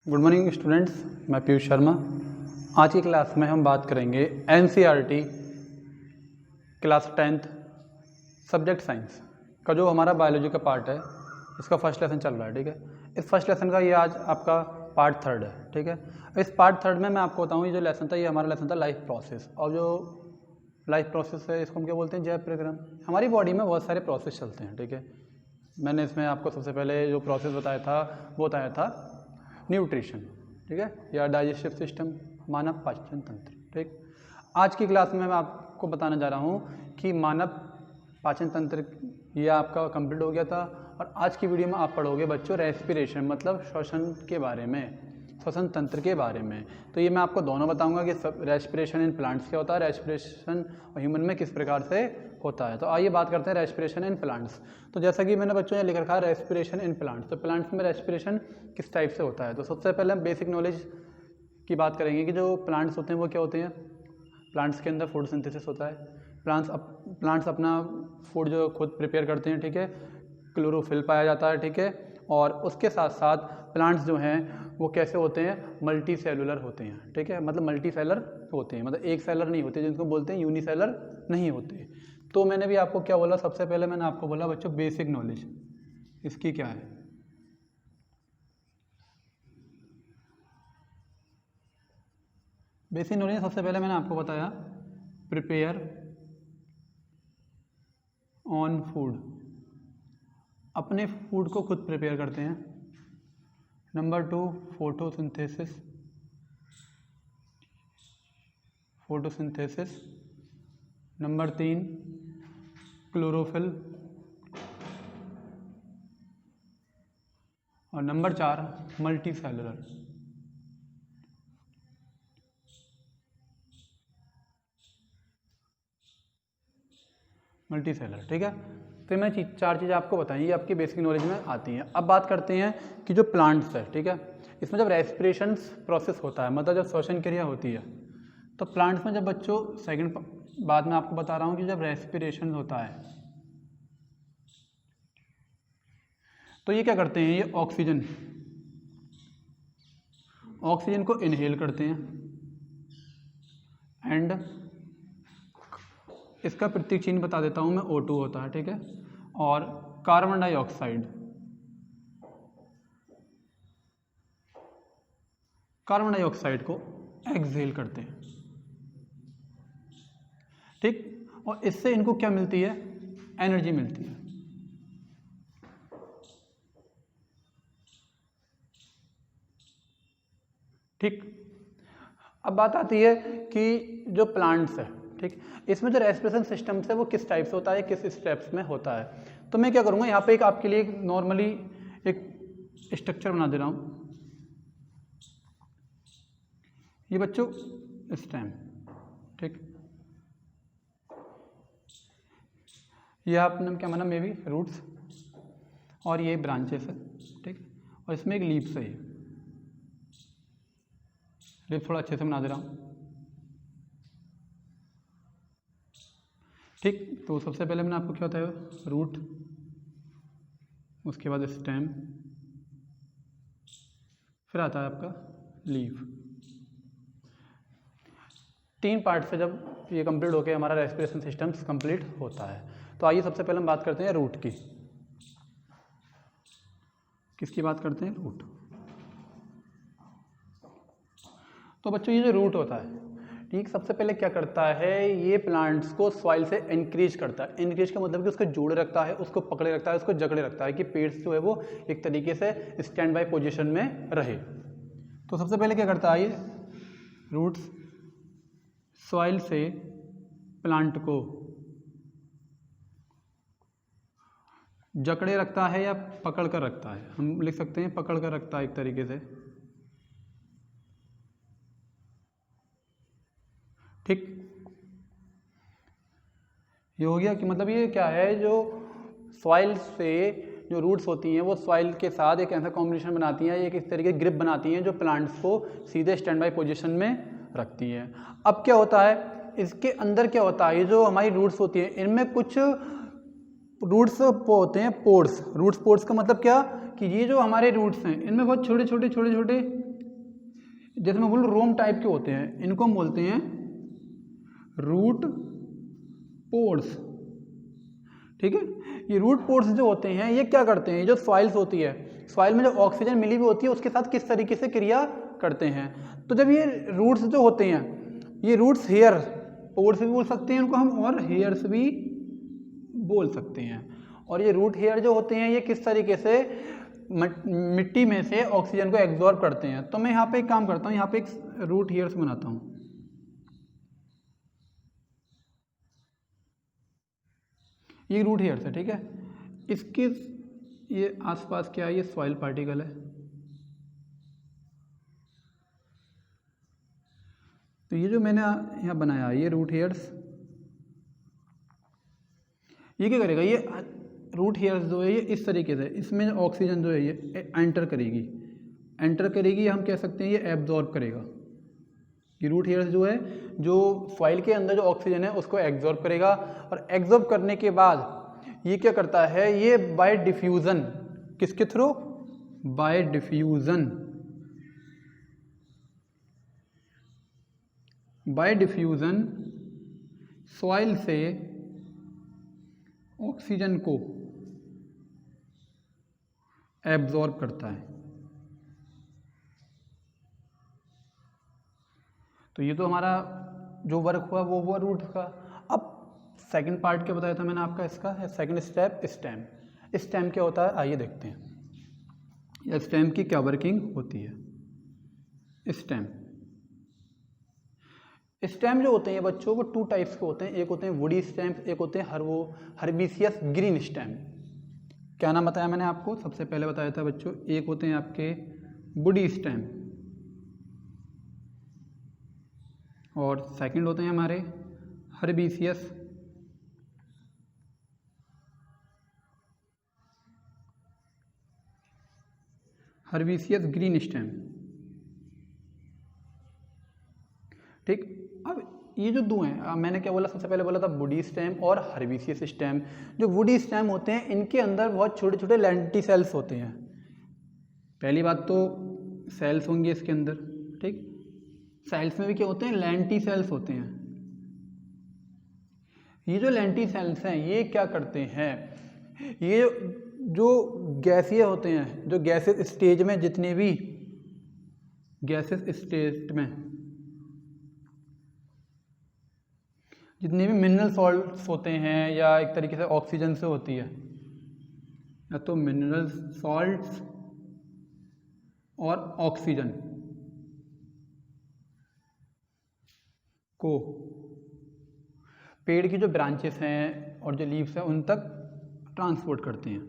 Good morning students, मैं पीयूष शर्मा। आज की क्लास में हम बात करेंगे NCERT class 10th subject science का जो हमारा बायोलॉजी का पार्ट है, इसका फर्स्ट लेसन चल रहा है। ठीक है, इस फर्स्ट लेसन का ये आज आपका पार्ट 3 है। ठीक है, इस पार्ट 3 में मैं आपको बताऊँ, ये जो लेसन था ये हमारा लेसन था लाइफ प्रोसेस। और जो लाइफ प्रोसेस है इसको हम क्या बोलते हैं? जैव प्रक्रम। हमारी बॉडी में बहुत सारे प्रोसेस चलते हैं। ठीक है, मैंने इसमें आपको सबसे पहले जो प्रोसेस बताया था वो बताया था न्यूट्रिशन, ठीक है, या डाइजेस्टिव सिस्टम, मानव पाचन तंत्र। ठीक, आज की क्लास में मैं आपको बताने जा रहा हूँ कि मानव पाचन तंत्र ये आपका कंप्लीट हो गया था। और आज की वीडियो में आप पढ़ोगे बच्चों रेस्पिरेशन, मतलब श्वसन के बारे में, श्वसन तंत्र के बारे में। तो ये मैं आपको दोनों बताऊंगा कि रेस्पिरेशन इन प्लांट्स क्या होता है, रेस्पिरेशन ह्यूमन में किस प्रकार से होता है। तो आइए बात करते हैं रेस्पिरेशन इन प्लांट्स। तो जैसा कि मैंने बच्चों ने लिख रखा है रेस्पिरेशन इन प्लांट्स, तो प्लांट्स में रेस्पिरेशन किस टाइप से होता है। तो सबसे पहले हम बेसिक नॉलेज की बात करेंगे कि जो प्लांट्स होते हैं वो क्या होते हैं। प्लांट्स के अंदर फूड सिंथेसिस होता है। प्लांट्स अपना फूड जो खुद प्रिपेयर करते हैं। ठीक है, क्लोरोफिल पाया जाता है। ठीक है, और उसके साथ साथ प्लांट्स जो हैं वो कैसे होते हैं? मल्टी सेलुलर होते हैं। ठीक है, मतलब मल्टी सेलर होते हैं, मतलब एक सेलर नहीं होते, जिनको बोलते हैं यूनिसेलर नहीं होते। तो मैंने भी आपको क्या बोला, सबसे पहले मैंने आपको बोला बच्चों बेसिक नॉलेज इसकी क्या है। बेसिक नॉलेज सबसे पहले मैंने आपको बताया प्रिपेयर ऑन फूड, अपने फूड को खुद प्रिपेयर करते हैं। नंबर 2 फोटोसिंथेसिस, नंबर 3 क्लोरोफिल, और नंबर 4 मल्टी सेलुलर। ठीक है, तो मैं चार चीज़ें आपको बताई, ये आपकी बेसिक नॉलेज में आती हैं। अब बात करते हैं कि जो प्लांट्स है, ठीक है, इसमें जब रेस्पिरेशन प्रोसेस होता है, मतलब जब श्वसन क्रिया होती है, तो प्लांट्स में जब बच्चों सेकंड बाद में आपको बता रहा हूँ कि जब रेस्पिरेशन होता है तो ये क्या करते हैं, ये ऑक्सीजन को इनहेल करते हैं, एंड इसका प्रतीक चिन्ह बता देता हूँ मैं, O2 होता है। ठीक है, और कार्बन डाइऑक्साइड को एक्सहेल करते हैं। ठीक, और इससे इनको क्या मिलती है? एनर्जी मिलती है। ठीक, अब बात आती है कि जो प्लांट्स है, ठीक, इसमें जो रेस्पिरेशन सिस्टम है वो किस टाइप से होता है, किस स्टेप्स में होता है। तो मैं क्या करूँगा, यहाँ पे एक आपके लिए नॉर्मली एक स्ट्रक्चर बना दे रहा हूँ। ये बच्चों स्टेम, ठीक, ये आपने क्या माना, मे बी रूट्स, और ये ब्रांचेस है। ठीक, और इसमें एक लीव्स है, ये लीव्स थोड़ा अच्छे से बना दे रहा हूँ। ठीक, तो सबसे पहले मैंने आपको क्या बताया, रूट, उसके बाद स्टेम, फिर आता है आपका लीव। 3 पार्ट से जब ये कंप्लीट होकर हमारा रेस्पिरेशन सिस्टम कंप्लीट होता है। तो आइए सबसे पहले हम बात करते हैं रूट की। किसकी बात करते हैं? रूट। तो बच्चों ये जो रूट होता है, ठीक, सबसे पहले क्या करता है, ये प्लांट्स को सॉइल से इंक्रीज करता है। इंक्रीज का मतलब कि उसको जोड़े रखता है, उसको पकड़े रखता है, उसको जकड़े रखता है कि पेड़ जो है वो एक तरीके से स्टैंड बाय पोजीशन में रहे। तो सबसे पहले क्या करता है, ये रूट्स सॉइल से प्लांट को जकड़े रखता है या पकड़ कर रखता है, हम लिख सकते हैं पकड़ कर रखता है एक तरीके से। ठीक, ये हो गया कि मतलब ये क्या है, जो सॉइल से जो रूट्स होती हैं वो सॉइल के साथ एक ऐसा कॉम्बिनेशन बनाती हैं, एक इस तरीके ग्रिप बनाती हैं जो प्लांट्स को सीधे स्टैंड बाय पोजीशन में रखती हैं। अब क्या होता है, इसके अंदर क्या होता है, ये जो हमारी रूट्स होती हैं इनमें कुछ रूट्स होते हैं पोर्स। रूट्स पोर्स का मतलब क्या कि ये जो हमारे रूट्स हैं इनमें बहुत छोटे छोटे जैसे मैं बोलूँ रोम टाइप के होते हैं, इनको हम बोलते हैं रूट पोर्स। ठीक है, ये रूट पोर्स जो होते हैं ये क्या करते हैं, ये जो सॉइल्स होती है, सॉइल में जो ऑक्सीजन मिली हुई होती है उसके साथ किस तरीके से क्रिया करते हैं। तो जब ये रूट्स जो होते हैं, ये रूट्स हेयर पोर्स भी बोल सकते हैं उनको हम, और हेयर्स भी बोल सकते हैं। और ये रूट हेयर जो होते हैं ये किस तरीके से मिट्टी में से ऑक्सीजन को एब्जॉर्ब करते हैं। तो मैं यहाँ पे एक काम करता हूँ, यहाँ पे एक रूट हेयर्स बनाता हूँ। ये रूट हेयर्स है, ठीक है। इसके ये आसपास क्या है, ये सॉइल पार्टिकल है। तो ये जो मैंने यहाँ बनाया ये रूट हेयर्स, ये क्या करेगा, ये रूट हेयर्स जो है ये इस तरीके से इसमें ऑक्सीजन जो है ये एंटर करेगी, हम कह सकते हैं ये एब्जॉर्ब करेगा। ये रूट हेयर्स जो है जो सॉइल के अंदर जो ऑक्सीजन है उसको एब्जॉर्ब करेगा, और एब्जॉर्ब करने के बाद ये क्या करता है, ये बाय डिफ्यूज़न, किसके थ्रू, बाय डिफ्यूज़न सॉइल से ऑक्सीजन को एब्जॉर्ब करता है। तो ये तो हमारा जो वर्क हुआ वो हुआ रूट का। अब सेकंड पार्ट क्या बताया था मैंने आपका, इसका है सेकंड स्टेप स्टेम। स्टेम क्या होता है आइए देखते हैं, या स्टेम की क्या वर्किंग होती है। स्टेम जो होते हैं बच्चों वो टू टाइप्स के होते हैं, एक होते हैं वुडी स्टेम, एक होते हैं हर्बिसियस ग्रीन स्टेम। क्या नाम बताया मैंने आपको, सबसे पहले बताया था बच्चों, एक होते हैं आपके वुडी स्टेम और सेकंड होते हैं हमारे हर्बिसियस ग्रीन स्टेम। ठीक, अब ये जो दो हैं, मैंने क्या बोला, सबसे पहले बोला था वुडी स्टेम और हर्बिसियस स्टेम। जो वुडी स्टेम होते हैं इनके अंदर बहुत छोटे छोटे लेंटी सेल्स होते हैं। पहली बात तो सेल्स होंगे इसके अंदर, ठीक, सेल्स में भी क्या होते हैं, लेंटी सेल्स होते हैं। ये जो लेंटी सेल्स हैं ये क्या करते हैं, ये जो गैसीय होते हैं, जो गैसेस स्टेज में जितने भी मिनरल सॉल्ट्स होते हैं या एक तरीके से ऑक्सीजन से होती है, या तो मिनरल सॉल्ट्स और ऑक्सीजन को पेड़ की जो ब्रांचेस हैं और जो लीव्स हैं उन तक ट्रांसपोर्ट करते हैं,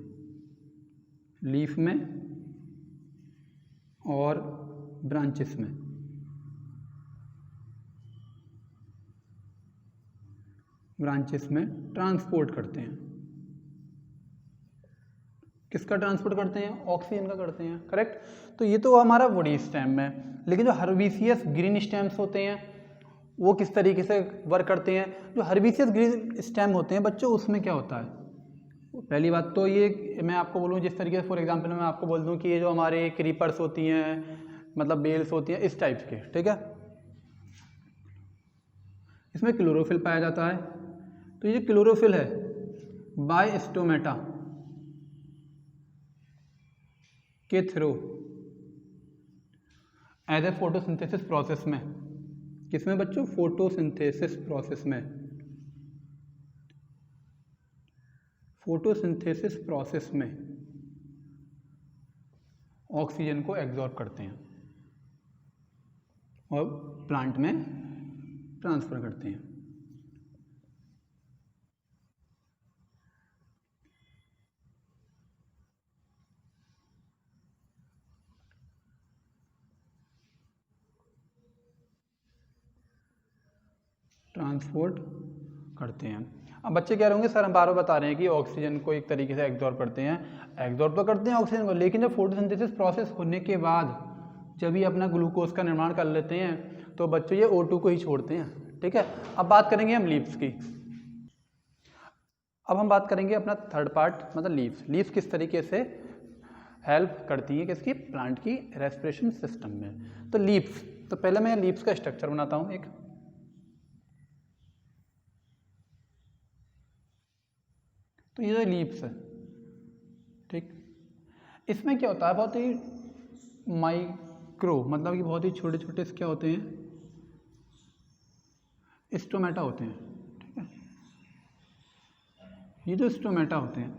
लीफ में और ब्रांचेस में। ट्रांसपोर्ट करते हैं। किसका ट्रांसपोर्ट करते हैं, ऑक्सीजन का करते हैं, करेक्ट। तो ये तो हमारा वुडी स्टेम है। लेकिन जो हर्बिसियस ग्रीन स्टेम्स होते हैं वो किस तरीके से वर्क करते हैं। जो हर्बिसियस ग्रीन स्टेम होते हैं बच्चों, उसमें क्या होता है, पहली बात तो ये मैं आपको बोलूँ, जिस तरीके से फॉर एग्जांपल मैं आपको बोल दूँ कि ये जो हमारे क्रीपर्स होती हैं, मतलब बेल्स होती हैं, इस टाइप के, ठीक है, इसमें क्लोरोफिल पाया जाता है। तो ये क्लोरोफिल है बाय स्टोमेटा के through as a photosynthesis process में, किसमें बच्चों, फोटोसिंथेसिस प्रोसेस में ऑक्सीजन को एब्जॉर्ब करते हैं और प्लांट में ट्रांसफर करते हैं। अब बच्चे कह रहे होंगे सर हम बार बार बता रहे हैं कि ऑक्सीजन को एक तरीके से एब्जॉर्ब करते हैं, एब्जॉर्ब तो करते हैं ऑक्सीजन को, लेकिन जब फोटोसिंथेसिस प्रोसेस होने के बाद जब ये अपना ग्लूकोज का निर्माण कर लेते हैं तो बच्चों ये O2 को ही छोड़ते हैं, ठीक है। अब बात करेंगे हम लीव्स की। अब हम बात करेंगे अपना थर्ड पार्ट, मतलब लीव्स किस तरीके से हेल्प करती हैं किसकी, प्लांट की रेस्पिरेशन सिस्टम में। तो लीव्स तो पहले मैं लीव्स का स्ट्रक्चर बनाता हूँ एक। तो ये जो लीव्स है, ठीक, इसमें क्या होता है, बहुत ही माइक्रो, मतलब कि बहुत ही छोटे छोटे क्या होते हैं, स्टोमेटा होते हैं, ठीक है। ये जो स्टोमेटा होते हैं,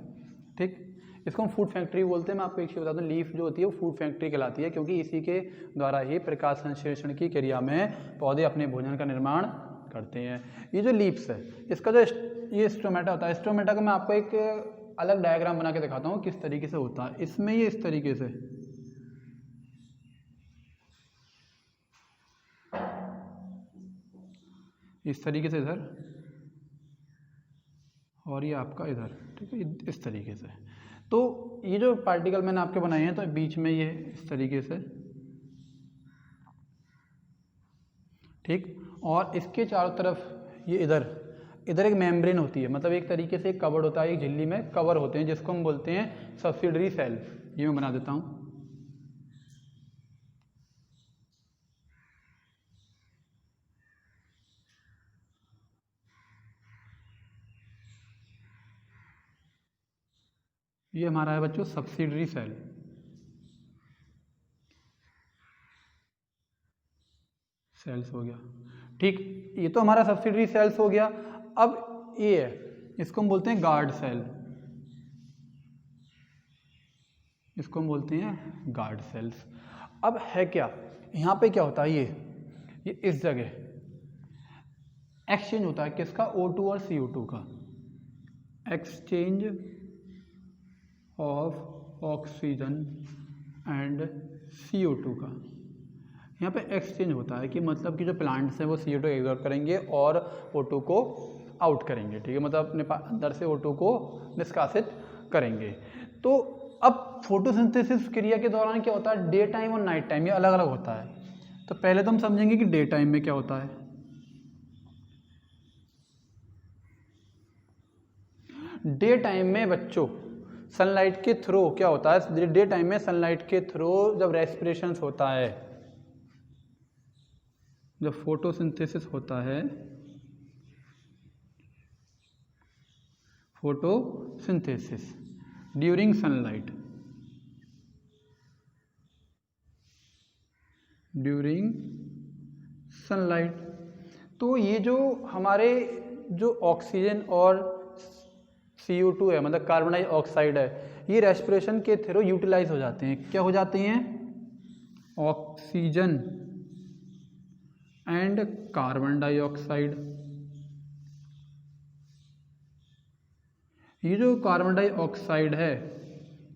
ठीक, इसको हम फूड फैक्ट्री बोलते हैं। मैं आपको एक चीज़ बता दूं, लीफ जो होती है वो फूड फैक्ट्री कहलाती है, क्योंकि इसी के द्वारा ही प्रकाश संश्लेषण की क्रिया में पौधे अपने भोजन का निर्माण करते हैं। ये जो लीव्स है, इसका जो ये स्टोमेटा होता है, स्टोमेटा का मैं आपको एक अलग डायग्राम बना के दिखाता हूँ किस तरीके से होता है। इसमें ये इस तरीके से, इस तरीके से इधर, और ये आपका इधर, ठीक है, इस तरीके से। तो ये जो पार्टिकल मैंने आपके बनाए हैं, तो बीच में ये इस तरीके से, ठीक, और इसके चारों तरफ ये इधर एक मेम्ब्रेन होती है, मतलब एक तरीके से एक कवर होता है, एक झिल्ली में कवर होते हैं, जिसको हम बोलते हैं सब्सिडरी सेल। ये मैं बना देता हूँ। ये हमारा है बच्चों सब्सिडरी सेल। सेल्स हो गया, ठीक, ये तो हमारा सब्सिडरी सेल्स हो गया। अब ये है, इसको हम बोलते हैं गार्ड सेल, इसको हम बोलते हैं गार्ड सेल्स। अब है क्या, यहाँ पे क्या होता है, ये इस जगह एक्सचेंज होता है किसका, O2 और CO2 का, exchange of oxygen and CO2 का। यहाँ पे एक्सचेंज होता है कि मतलब कि जो प्लांट्स हैं वो CO2 एब्जॉर्ब करेंगे और O2 को आउट करेंगे, ठीक है, मतलब अपने अंदर से O2 को निष्कासित करेंगे। तो अब फोटोसिंथेसिस क्रिया के दौरान क्या होता है, डे टाइम और नाइट टाइम, ये अलग अलग होता है। तो पहले तो हम समझेंगे कि डे टाइम में क्या होता है। डे टाइम में बच्चों सनलाइट के थ्रू क्या होता है, डे टाइम में सनलाइट के थ्रू जब रेस्पिरेशन होता है, जब फोटोसिंथेसिस होता है, photosynthesis during sunlight, during sunlight, तो ये जो हमारे जो ऑक्सीजन और CO2 है, मतलब कार्बन डाइऑक्साइड है, ये रेस्पिरेशन के थ्रू यूटिलाइज हो जाते हैं। क्या हो जाते हैं, ऑक्सीजन एंड कार्बन डाइऑक्साइड। ये जो कार्बन डाइऑक्साइड है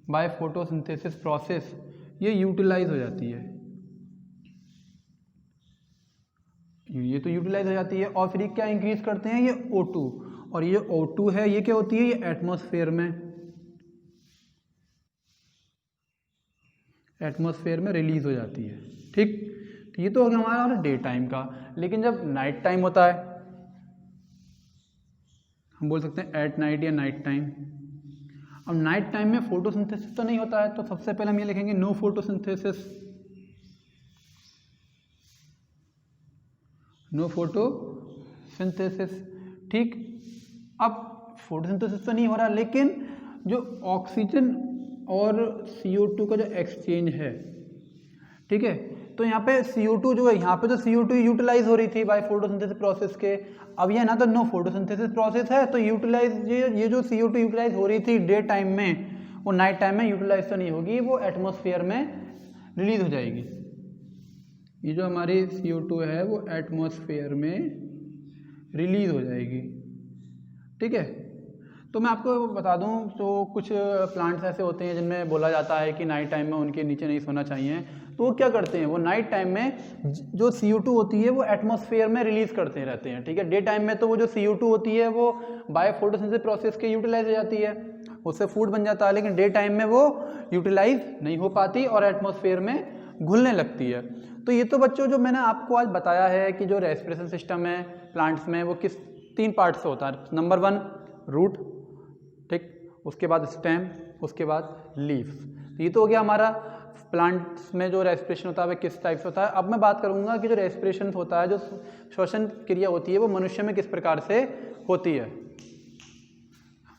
बाय फोटोसिंथेसिस प्रोसेस ये यूटिलाइज हो जाती है, ये तो यूटिलाइज हो जाती है, और फिर ये क्या इंक्रीज करते हैं, ये O2, और ये O2 है ये क्या होती है, ये एटमॉस्फेयर में रिलीज हो जाती है, ठीक। तो ये तो हो गया हमारा डे टाइम का। लेकिन जब नाइट टाइम होता है, हम बोल सकते हैं एट नाइट या नाइट टाइम। अब नाइट टाइम में फोटोसिंथेसिस तो नहीं होता है, तो सबसे पहले हम ये लिखेंगे नो फोटोसिंथेसिस, नो फोटोसिंथेसिस, ठीक। अब फोटोसिंथेसिस तो नहीं हो रहा, लेकिन जो ऑक्सीजन और CO2 का जो एक्सचेंज है, ठीक है, तो यहाँ पे CO2 जो है, यहाँ पे तो CO2 यूटिलाइज हो रही थी बाय फोटोसिंथेसिस प्रोसेस के। अब ये ना तो नो फोटोसिंथेसिस प्रोसेस है, तो यूटिलाइज ये जो CO2 यूटिलाइज हो रही थी डे टाइम में, वो नाइट टाइम में यूटिलाइज तो नहीं होगी, वो एटमॉस्फेयर में रिलीज हो जाएगी। ये जो हमारी CO2 है वो एटमॉस्फेयर में रिलीज हो जाएगी, ठीक है। तो मैं आपको बता दूं, तो कुछ प्लांट्स ऐसे होते हैं जिनमें बोला जाता है कि नाइट टाइम में उनके नीचे नहीं सोना चाहिए, तो वो क्या करते हैं, वो नाइट टाइम में जो CO2 होती है वो एटमॉस्फेयर में रिलीज करते रहते हैं, ठीक है। डे टाइम में तो वो जो CO2 होती है वो बाय फोटोसिंथेसिस प्रोसेस के यूटिलाइज हो जाती है, उससे फूड बन जाता है, लेकिन डे टाइम में वो यूटिलाइज नहीं हो पाती और एटमॉस्फेयर में घुलने लगती है। तो ये तो बच्चों जो मैंने आपको आज बताया है कि जो रेस्पिरेशन सिस्टम है प्लांट्स में वो किस 3 पार्ट से होता है। नंबर 1 रूट, ठीक, उसके बाद स्टेम, उसके बाद लीव्स। तो ये तो हो गया हमारा प्लांट्स में जो रेस्पिरेशन होता है वह किस टाइप से होता है। अब मैं बात करूंगा कि जो रेस्पिरेशन होता है, जो श्वसन क्रिया होती है, वो मनुष्य में किस प्रकार से होती है।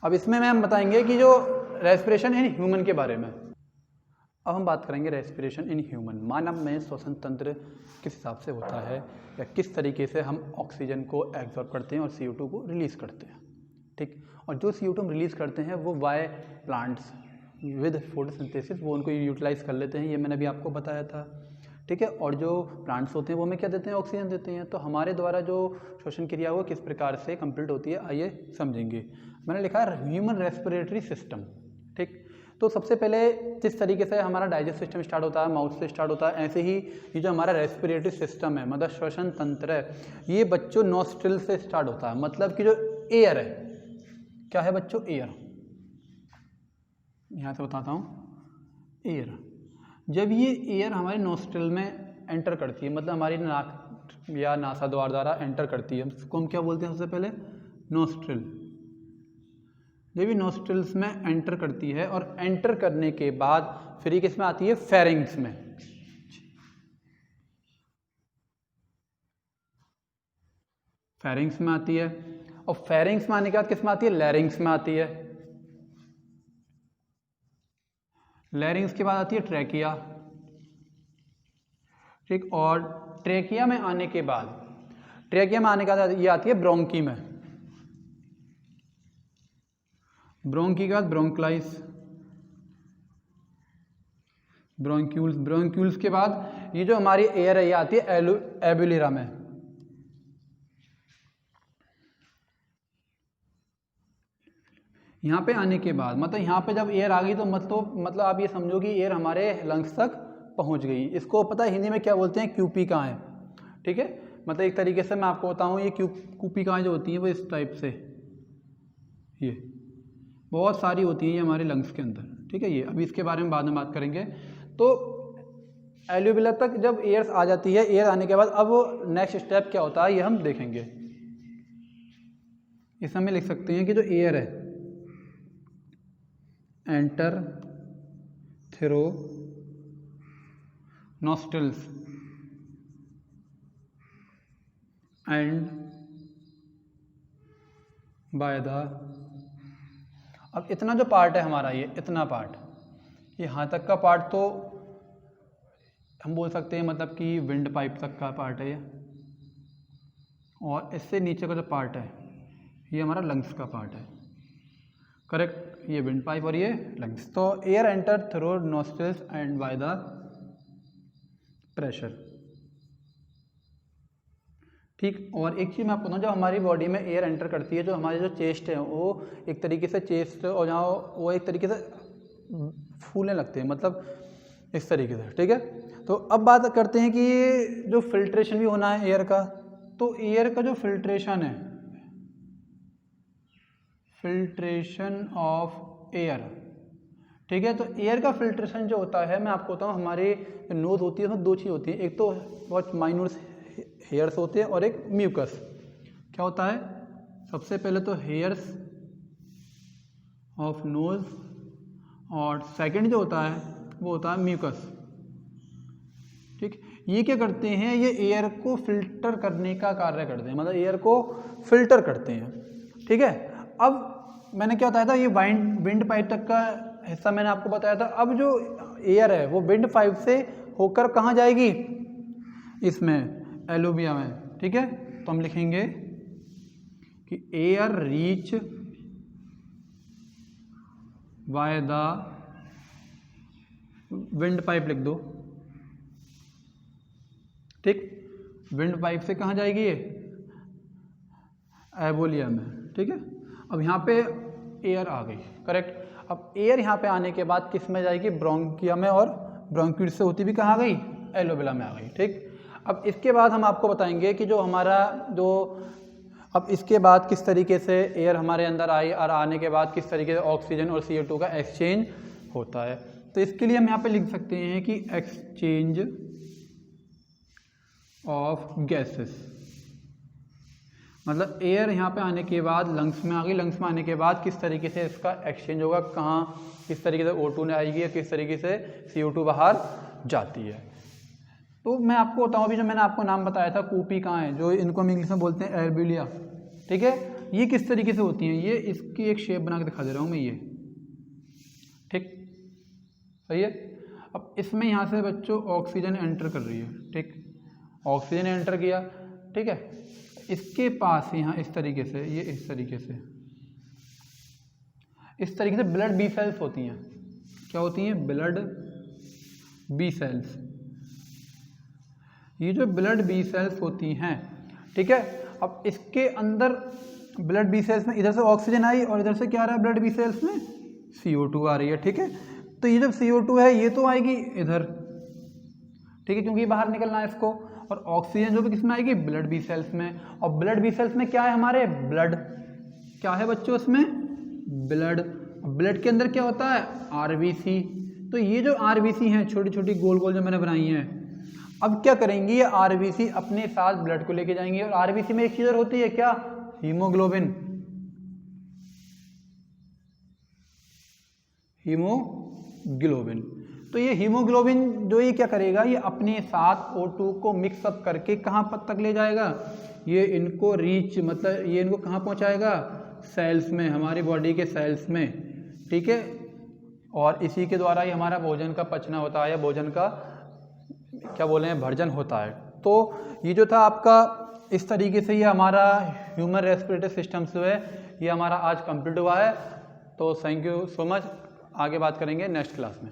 अब इसमें हम बताएंगे कि जो रेस्पिरेशन इन ह्यूमन के बारे में। अब हम बात करेंगे रेस्पिरेशन इन ह्यूमन, मानव में श्वसन तंत्र किस हिसाब से होता है या किस तरीके से हम ऑक्सीजन को एब्जॉर्ब करते हैं और CO2 को रिलीज़ करते हैं, ठीक। और जो CO2 हम रिलीज़ करते हैं वो बाय प्लांट्स विद फोटोसिंथेसिस वो उनको यूटिलाइज कर लेते हैं, ये मैंने भी आपको बताया था, ठीक है। और जो प्लांट्स होते हैं वो हमें क्या देते हैं, ऑक्सीजन देते हैं। तो हमारे द्वारा जो श्वसन क्रिया वो किस प्रकार से कंप्लीट होती है, आइए समझेंगे। मैंने लिखा है ह्यूमन रेस्पिरेटरी सिस्टम, ठीक। तो सबसे पहले जिस तरीके से हमारा डाइजेस्ट सिस्टम स्टार्ट होता है, माउथ से स्टार्ट होता है, ऐसे ही ये जो हमारा रेस्पिरेटरी सिस्टम है, मतलब श्वसन तंत्र है, ये बच्चों नॉस्ट्रिल से स्टार्ट होता है। मतलब कि जो एयर है, क्या है बच्चों, एयर। यहाँ से बताता हूँ, एयर। जब ये एयर हमारे नोस्ट्रिल में एंटर करती है, मतलब हमारी नाक या नासाद्वार द्वारा एंटर करती है, उसको हम क्या बोलते हैं सबसे पहले, नोस्ट्रिल। जब ये नोस्ट्रिल्स में एंटर करती है और एंटर करने के बाद फिर ये किस में आती है, फेरिंग्स में। फेरिंग्स में आती है और फेरिंग्स में आने के बाद किस में आती है, लैरिंग्स में आती है। लैरिंग्स के बाद आती है ट्रैकिया, ठीक। और ट्रैकिया में आने के बाद, ट्रैकिया में आने के बाद ये आती है ब्रोंकी में। ब्रोंकी के बाद ब्रोंक्लाइस, ब्रोंक्यूल्स, ब्रोंक्यूल्स के बाद ये जो हमारी एयर है ये आती है एब्यूलिरा में। यहाँ पे आने के बाद, मतलब यहाँ पे जब एयर आ गई तो मतलब आप ये समझो कि एयर हमारे लंग्स तक पहुँच गई। इसको पता है हिंदी में क्या बोलते हैं, क्यूपिकाएँ, ठीक है। मतलब एक तरीके से मैं आपको बताऊँ, ये क्यूपिकाएँ जो होती हैं वो इस टाइप से, ये बहुत सारी होती हैं ये हमारे लंग्स के अंदर, ठीक है। ये अभी इसके बारे में बाद में बात करेंगे। तो एल्यूविला तक जब एयर आ जाती है, एयर आने के बाद अब नेक्स्ट स्टेप क्या होता है ये हम देखेंगे। इस में लिख सकते हैं कि जो एयर है, enter through nostrils and by the, अब इतना जो पार्ट है हमारा, ये इतना पार्ट, ये यहाँ तक का पार्ट तो हम बोल सकते हैं मतलब कि विंड पाइप तक का पार्ट है ये, और इससे नीचे का जो पार्ट है ये हमारा लंग्स का पार्ट है, करेक्ट। ये विंड पाइप और ये लंग्स। तो air enter through nostrils and by the pressure, ठीक। और एक चीज़ मैं आपको बताऊँ, जब हमारी बॉडी में एयर एंटर करती है, जो हमारी जो चेस्ट है वो एक तरीके से चेस्ट और जहाँ वो एक तरीके से फूलने लगते हैं, मतलब इस तरीके से, ठीक है। तो अब बात करते हैं कि ये जो फिल्ट्रेशन भी होना है एयर का, तो एयर का जो फिल्ट्रेशन है, फिल्ट्रेशन ऑफ एयर, ठीक है। तो एयर का फिल्ट्रेशन जो होता है, मैं आपको बताऊँ, हमारी नोज होती है उसमें दो चीज़ होती है, एक तो बहुत माइन्यूट हेयर्स होते हैं और एक म्यूकस। क्या होता है, सबसे पहले तो हेयर्स ऑफ नोज, और सेकंड जो होता है वो होता है म्यूकस, ठीक। ये क्या करते हैं, ये एयर को फिल्टर करने का कार्य करते हैं, मतलब एयर को फिल्टर करते हैं, ठीक है। अब मैंने क्या बताया था, ये विंड पाइप तक का हिस्सा मैंने आपको बताया था। अब जो एयर है वो विंड पाइप से होकर कहाँ जाएगी, इसमें एलोबिया में, ठीक है। तो हम लिखेंगे कि air reach by the wind pipe, लिख दो, ठीक। विंड पाइप से कहाँ जाएगी ये, एबोलिया में, ठीक है। अब यहाँ पे एयर आ गई, करेक्ट। अब एयर यहाँ पे आने के बाद किस में जाएगी, ब्रोंकिया में, और ब्रोंक्यूल से होती भी कहाँ आ गई, एलोबिला में आ गई, ठीक। अब इसके बाद हम आपको बताएंगे कि जो हमारा जो, अब इसके बाद किस तरीके से एयर हमारे अंदर आई और आने के बाद किस तरीके से ऑक्सीजन और CO2 का एक्सचेंज होता है। तो इसके लिए हम यहाँ पे लिख सकते हैं कि एक्सचेंज ऑफ गैसेस, मतलब एयर यहाँ पे आने के बाद लंग्स में आ गई, लंग्स में आने के बाद किस तरीके से इसका एक्सचेंज होगा, कहाँ किस तरीके से O2 ने आएगी या किस तरीके से CO2 बाहर जाती है। तो मैं आपको बताऊँ, अभी जो मैंने आपको नाम बताया था कूपी कहाँ है, जो इनको हम इंग्लिश में बोलते हैं एल्ब्यूलिया, ठीक है, ये किस तरीके से होती हैं, ये इसकी एक शेप बना के दिखा दे रहा हूँ मैं, ये ठीक सही है। अब इसमें यहाँ से बच्चों ऑक्सीजन एंटर कर रही है, ठीक, ऑक्सीजन एंटर किया, ठीक है, इसके पास यहाँ इस तरीके से, ये इस तरीके से ब्लड बी सेल्स होती हैं। क्या होती हैं? Blood B cells. ये जो ब्लड बी सेल्स होती हैं, ठीक है, अब इसके अंदर ब्लड बी सेल्स में इधर से ऑक्सीजन आई और इधर से क्या आ रहा है ब्लड बी सेल्स में? CO2 आ रही है, ठीक है। तो ये जब CO2 है ये तो आएगी इधर, ठीक है, क्योंकि बाहर निकलना है इसको, और ऑक्सीजन जो भी किस में आएगी? ब्लड बी सेल्स में। और ब्लड बी सेल्स में क्या है हमारे? ब्लड। क्या है बच्चों इसमें? ब्लड। ब्लड के अंदर क्या होता है? RBC। तो ये जो RBC हैं, छोटी छोटी गोल गोल जो मैंने बनाई हैं, अब क्या करेंगी ये RBC अपने साथ ब्लड को लेके जाएंगी, और RBC में एक चीज और होती है, क्या? हीमोग्लोबिन। हीमोग्लोबिन। तो ये हीमोग्लोबिन जो ये क्या करेगा, ये अपने साथ O2 को मिक्सअप करके कहाँ तक ले जाएगा? ये इनको रीच, मतलब ये इनको कहाँ पहुँचाएगा? सेल्स में, हमारी बॉडी के सेल्स में, ठीक है। और इसी के द्वारा ही हमारा भोजन का पचना होता है, या भोजन का क्या बोले हैं, भर्जन होता है। तो ये जो था आपका, इस तरीके से ये हमारा ह्यूमन रेस्पिरेटरी सिस्टम जो है ये हमारा आज कंप्लीट हुआ है। तो थैंक यू सो मच। आगे बात करेंगे नेक्स्ट क्लास में।